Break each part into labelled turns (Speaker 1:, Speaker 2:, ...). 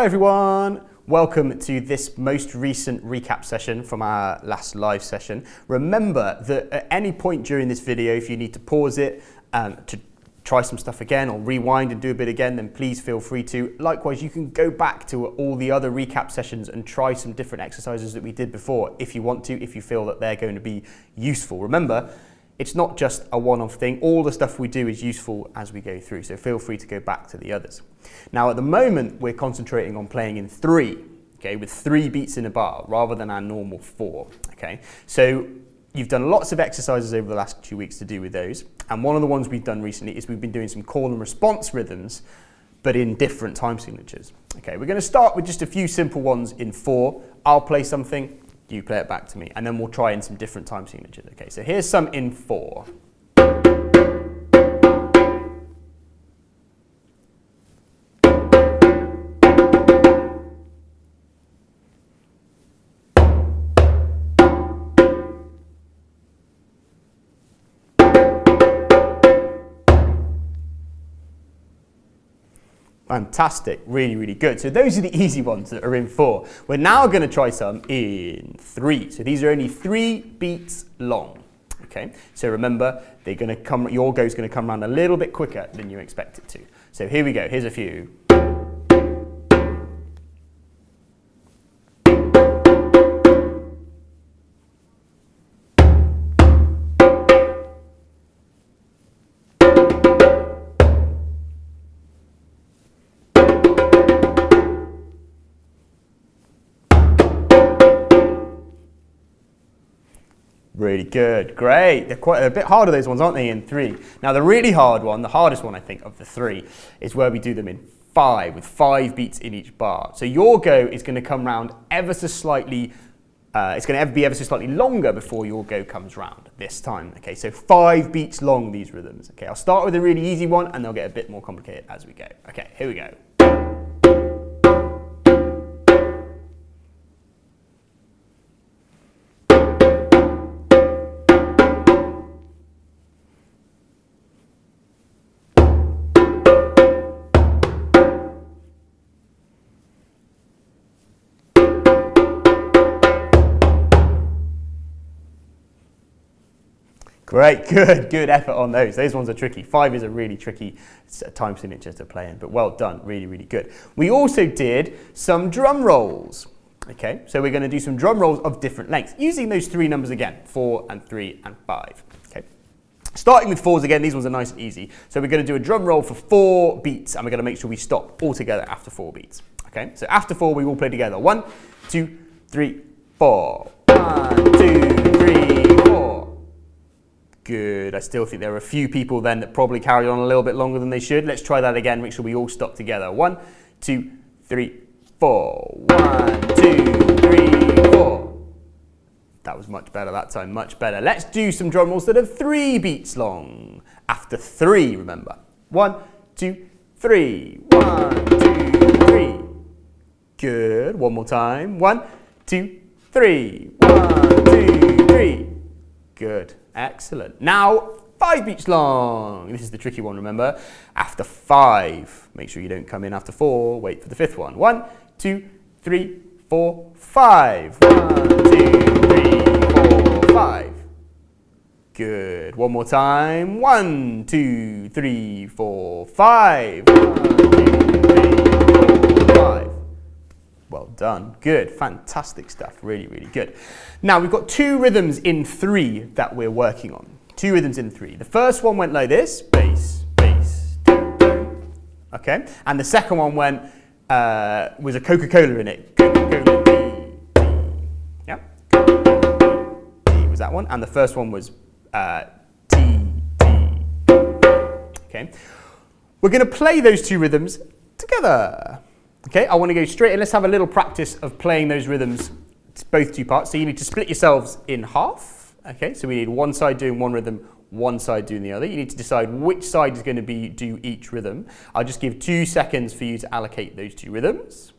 Speaker 1: Hi everyone! Welcome to this most recent recap session from our last live session. Remember that at any point during this video, if you need to pause it to try some stuff again or rewind and do a bit again, then please feel free to. Likewise, you can go back to all the other recap sessions and try some different exercises that we did before if you want to, if you feel that they're going to be useful. Remember, it's not just a one-off thing. All the stuff we do is useful as we go through, so feel free to go back to the others. Now, at the moment, we're concentrating on playing in 3, okay, with 3 beats in a bar rather than our normal 4, okay? So you've done lots of exercises over the last 2 weeks to do with those, and one of the ones we've done recently is we've been doing some call and response rhythms, but in different time signatures. Okay, we're going to start with just a few simple ones in 4. I'll play something, you play it back to me, and then we'll try in some different time signatures. Okay, so here's some in 4. Fantastic, really, really good. So those are the easy ones that are in 4. We're now going to try some in 3. So these are only 3 beats long. Okay, so remember, they're going to come. Your go's going to come around a little bit quicker than you expect it to. So here we go. Here's a few. Really good, great. They're quite a bit harder, those ones, aren't they, in 3? Now the really hard one, the hardest one I think of the 3, is where we do them in 5, with 5 beats in each bar. So your go is going to come round ever so slightly, it's going to be ever so slightly longer before your go comes round this time. Okay, so 5 beats long, these rhythms. Okay, I'll start with a really easy one and they'll get a bit more complicated as we go. Okay, here we go. Great, good effort on those. Those ones are tricky. 5 is a really tricky time signature to play in, but well done, really, really good. We also did some drum rolls. Okay, so we're going to do some drum rolls of different lengths, using those 3 numbers again, 4 and 3 and 5. Okay, starting with 4s again, these ones are nice and easy. So we're going to do a drum roll for 4 beats, and we're going to make sure we stop all together after 4 beats. Okay, so after 4, we all play together. 1, 2, 3, 4. 1, 2, 3, 4. Good. I still think there are a few people then that probably carried on a little bit longer than they should. Let's try that again. Make sure we all stop together. 1, 2, 3, 4. 1, 2, 3, 4. That was much better that time. Much better. Let's do some drum rolls that are 3 beats long. After 3, remember. 1, 2, 3. 1, 2, 3. Good. One more time. 1, 2, 3. 1, 2, 3. Good. Excellent. Now, 5 beats long. This is the tricky one, remember? After 5, make sure you don't come in after 4. Wait for the 5th one. 1, 2, 3, 4, 5. 1, 2, 3, 4, 5. Good. One more time. 1, 2, 3, 4, 5. 1, 2, 3, 4, 5. Well done. Good. Fantastic stuff. Really, really good. Now, we've got 2 rhythms in 3 that we're working on. 2 rhythms in 3. The first one went like this. Bass, bass, doo, doo. Okay. And the second one went, was a Coca-Cola in it. Coca-Cola, D, D. Yeah. D was that one. And the first one was T, T. Okay. We're going to play those 2 rhythms together. Okay, I want to go straight in. Let's have a little practice of playing those rhythms, both 2 parts. So you need to split yourselves in half. Okay, so we need one side doing one rhythm, one side doing the other. You need to decide which side is going to do each rhythm. I'll just give 2 seconds for you to allocate those 2 rhythms.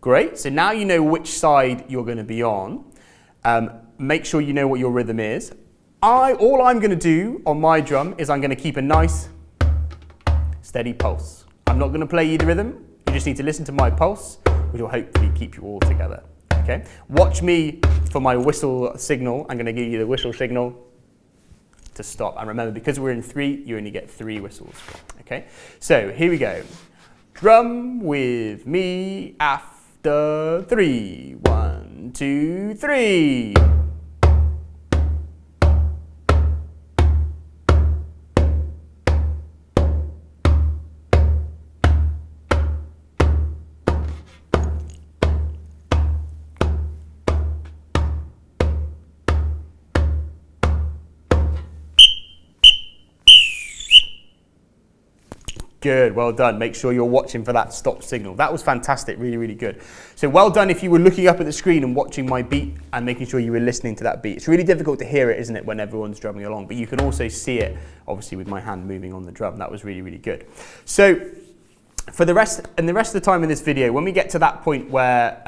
Speaker 1: Great, so now you know which side you're going to be on. Make sure you know what your rhythm is. All I'm going to do on my drum is I'm going to keep a nice, steady pulse. I'm not going to play you the rhythm. You just need to listen to my pulse, which will hopefully keep you all together. Okay? Watch me for my whistle signal. I'm going to give you the whistle signal to stop. And remember, because we're in 3, you only get 3 whistles. Okay? So here we go. Drum with me after 3. 1, 2, 3. Good, well done. Make sure you're watching for that stop signal. That was fantastic, really, really good. So well done if you were looking up at the screen and watching my beat and making sure you were listening to that beat. It's really difficult to hear it, isn't it, when everyone's drumming along, but you can also see it, obviously, with my hand moving on the drum. That was really, really good. So for the rest of the time in this video, when we get to that point where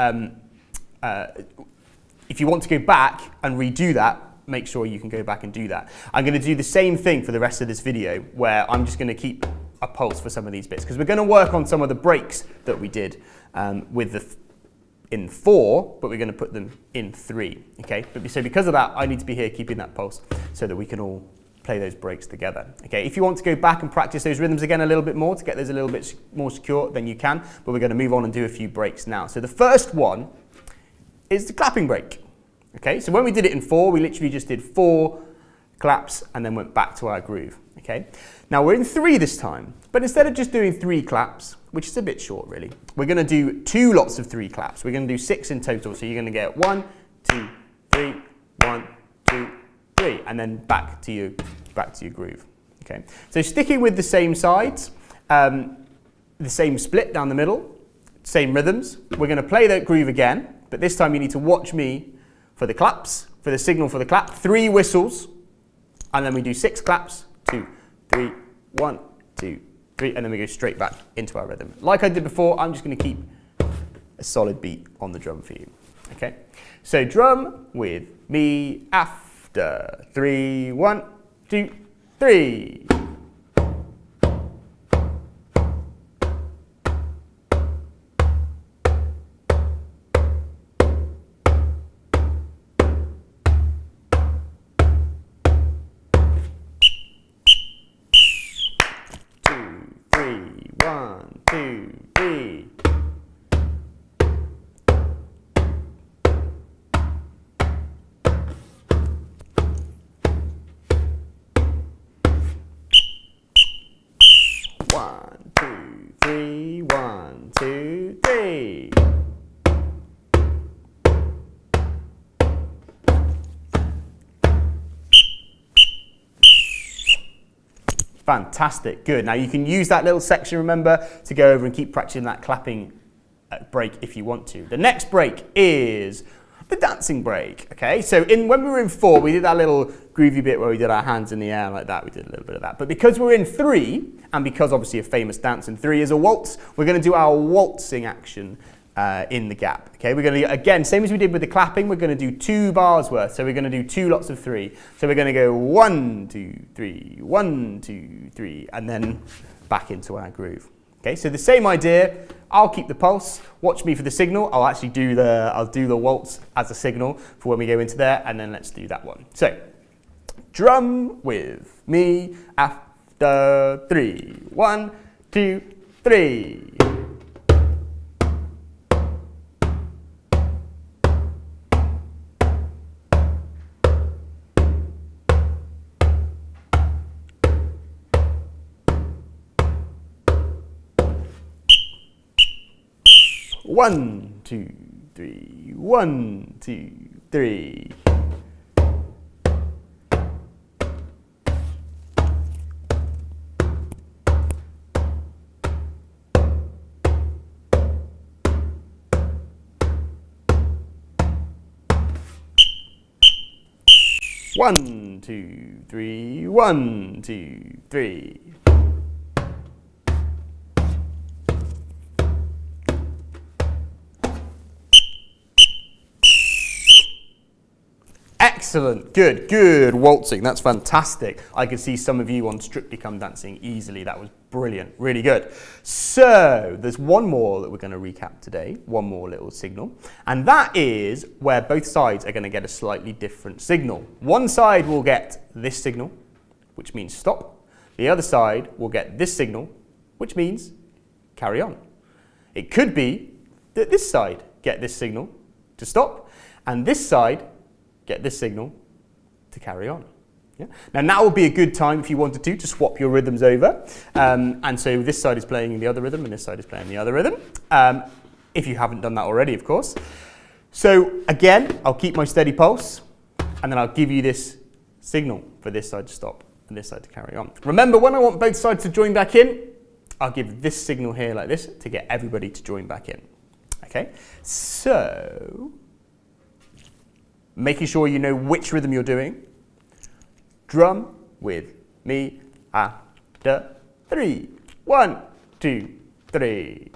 Speaker 1: if you want to go back and redo that, make sure you can go back and do that. I'm going to do the same thing for the rest of this video, where I'm just going to keep a pulse for some of these bits, because we're going to work on some of the breaks that we did in 4, but we're going to put them in 3. Okay, so because of that, I need to be here keeping that pulse so that we can all play those breaks together. Okay, if you want to go back and practice those rhythms again a little bit more to get those a little bit more secure, then you can, but we're going to move on and do a few breaks now. So the first one is the clapping break. Okay, so when we did it in 4, we literally just did 4 claps and then went back to our groove. Okay, now we're in 3 this time, but instead of just doing 3 claps, which is a bit short really, we're going to do 2 lots of 3 claps. We're going to do 6 in total, so you're going to get 1, 2, 3, 1, 2, 3, and then back to your groove. Okay, so sticking with the same sides, the same split down the middle, same rhythms. We're going to play that groove again, but this time you need to watch me for the claps, for the signal for the clap, 3 whistles, and then we do 6 claps, 2, 3, 1, 2, 3, and then we go straight back into our rhythm. Like I did before, I'm just going to keep a solid beat on the drum for you. Okay, so drum with me after 3, 1, 2, 3. Fantastic, good. Now you can use that little section, remember, to go over and keep practicing that clapping break if you want to. The next break is the dancing break, okay? So when we were in 4, we did that little groovy bit where we did our hands in the air like that. We did a little bit of that. But because we're in 3, and because obviously a famous dance in 3 is a waltz, we're going to do our waltzing action in the gap. Okay, we're going to, again, same as we did with the clapping, we're going to do 2 bars worth. So we're going to do 2 lots of 3. So we're going to go 1, 2, 3, 1, 2, 3, and then back into our groove. Okay, so the same idea. I'll keep the pulse. Watch me for the signal. I'll actually do the waltz as a signal for when we go into there, and then let's do that one. So, drum with me after 3. 1, 2, 3. One, 2, 3. 1, 2, 3. One, 2, 3. 1, 2, 3. Excellent. Good, good waltzing. That's fantastic. I could see some of you on Strictly Come Dancing easily. That was brilliant. Really good. So there's one more that we're going to recap today. One more little signal. And that is where both sides are going to get a slightly different signal. One side will get this signal, which means stop. The other side will get this signal, which means carry on. It could be that this side get this signal to stop, and this side get this signal to carry on. Yeah? Now would be a good time, if you wanted to swap your rhythms over. And so this side is playing the other rhythm, and this side is playing the other rhythm. If you haven't done that already, of course. So again, I'll keep my steady pulse, and then I'll give you this signal for this side to stop and this side to carry on. Remember, when I want both sides to join back in, I'll give this signal here like this to get everybody to join back in. Okay, so making sure you know which rhythm you're doing. Drum with me after 3. 1, 2, 3.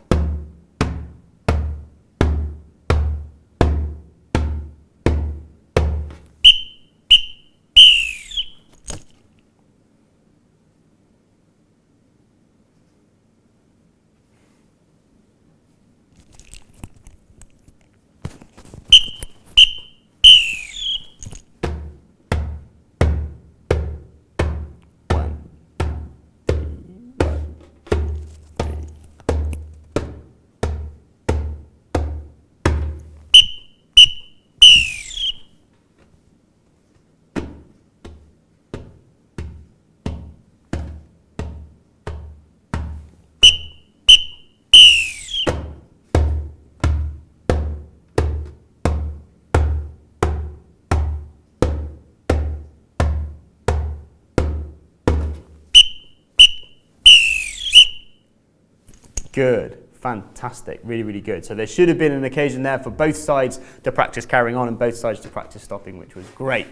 Speaker 1: Good, fantastic, really, really good. So there should have been an occasion there for both sides to practice carrying on and both sides to practice stopping, which was great.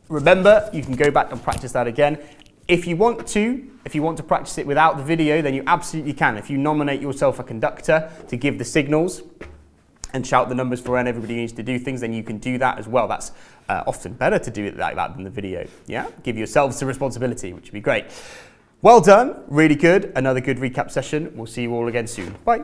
Speaker 1: Remember, you can go back and practice that again. If you want to practice it without the video, then you absolutely can. If you nominate yourself a conductor to give the signals and shout the numbers for when everybody needs to do things, then you can do that as well. That's often better to do it like that than the video. Yeah, give yourselves the responsibility, which would be great. Well done, really good. Another good recap session. We'll see you all again soon. Bye.